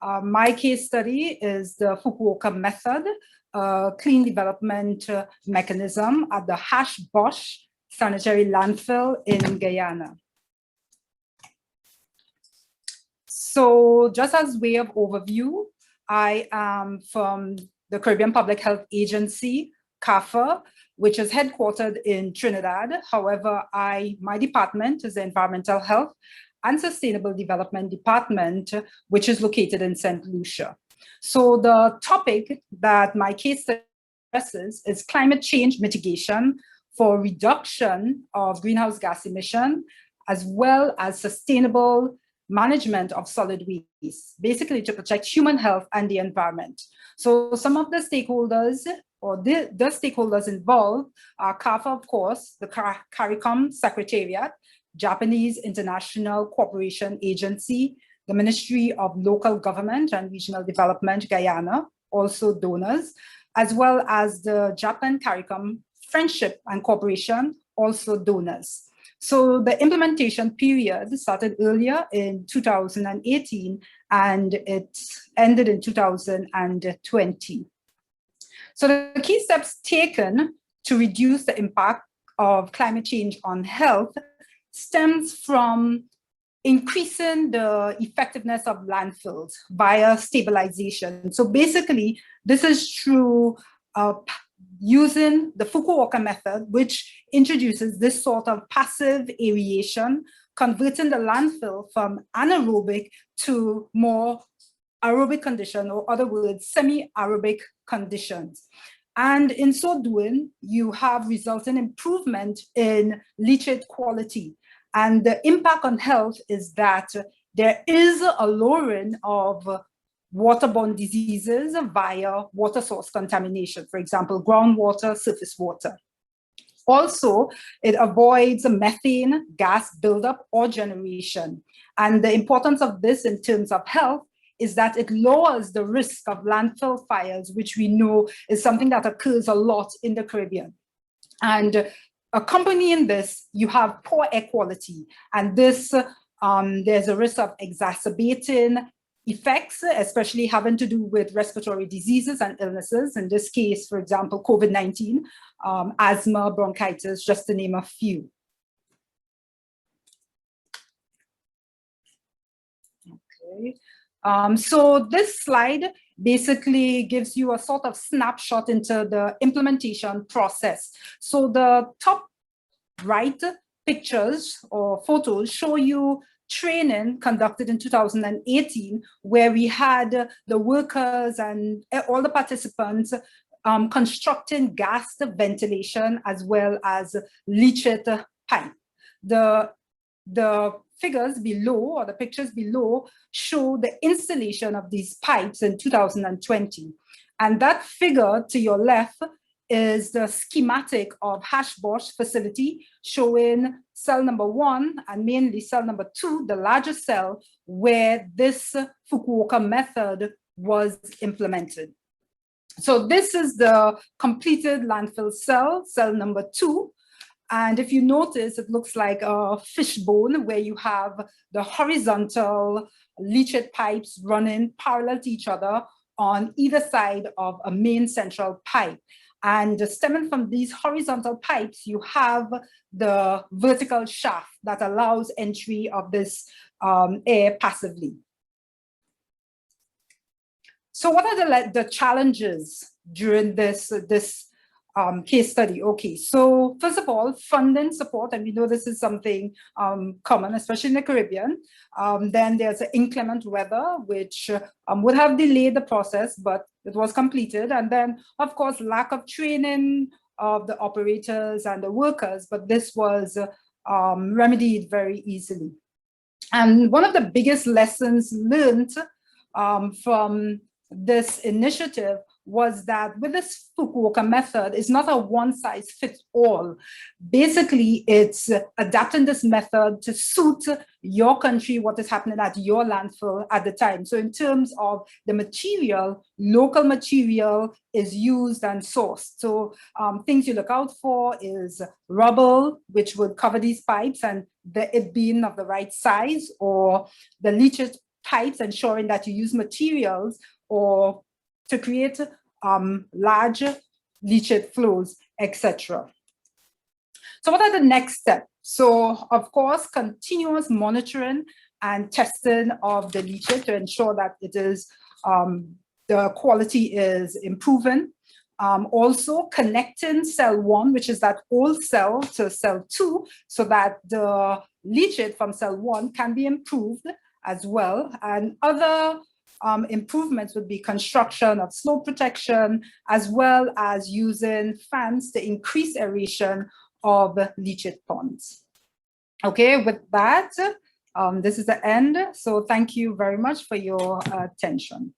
My case study is the Fukuoka Method, clean development mechanism at the Bosch sanitary landfill in Guyana. So just as way of overview, I am from the Caribbean Public Health Agency, CAFA, which is headquartered in Trinidad. However, my department is the Environmental Health and Sustainable Development Department, which is located in St. Lucia. So the topic that my case addresses is climate change mitigation for reduction of greenhouse gas emission, as well as sustainable management of solid waste, basically to protect human health and the environment. So some of the stakeholders or the stakeholders involved are CAFA, of course, the CARICOM Secretariat, Japanese International Cooperation Agency, the Ministry of Local Government and Regional Development, Guyana, also donors, as well as the Japan CARICOM Friendship and Cooperation, also donors. So the implementation period started earlier in 2018 and it ended in 2020. So the key steps taken to reduce the impact of climate change on health stems from increasing the effectiveness of landfills via stabilization. So basically, this is through using the Fukuoka method, which introduces this sort of passive aeration, converting the landfill from anaerobic to more aerobic condition, or other words, semi-aerobic conditions. And in so doing, you have resulting improvement in leachate quality. And the impact on health is that there is a lowering of waterborne diseases via water source contamination, for example, groundwater, surface water. Also, it avoids methane gas buildup or generation. And the importance of this in terms of health is that it lowers the risk of landfill fires, which we know is something that occurs a lot in the Caribbean. And accompanying this, you have poor air quality. And this, there's a risk of exacerbating effects, especially having to do with respiratory diseases and illnesses. In this case, for example, COVID-19, asthma, bronchitis, just to name a few. Okay. So this slide basically gives you a sort of snapshot into the implementation process. So the top right pictures or photos show you training conducted in 2018, where we had the workers and all the participants constructing gas ventilation as well as leachate pipe. The figures below, or the pictures below, show the installation of these pipes in 2020. And that figure to your left is the schematic of Bosch facility, showing cell number 1 and mainly cell number 2, the largest cell, where this Fukuoka method was implemented. So this is the completed landfill cell, cell number 2. And if you notice, it looks like a fishbone where you have the horizontal leachate pipes running parallel to each other on either side of a main central pipe. And stemming from these horizontal pipes, you have the vertical shaft that allows entry of this air passively. So what are the challenges during this case study? Okay, so first of all, funding support, and we know this is something common, especially in the Caribbean. Then there's inclement weather, which would have delayed the process, but it was completed. And then, of course, lack of training of the operators and the workers, but this was remedied very easily. And one of the biggest lessons learned from this initiative was that with this Fukuoka method, it's not a one-size-fits-all. Basically, it's adapting this method to suit your country, what is happening at your landfill at the time. So in terms of the material, local material is used and sourced. So things you look out for is rubble, which would cover these pipes, and it being of the right size, or the leachate pipes, ensuring that you use materials or to create large leachate flows, etc. So what are the next steps? So of course, continuous monitoring and testing of the leachate to ensure that it is the quality is improving. Also connecting cell 1, which is that old cell, to cell 2, so that the leachate from cell 1 can be improved as well. And other improvements would be construction of slope protection, as well as using fans to increase aeration of leachate ponds. Okay, with that, this is the end. So thank you very much for your attention.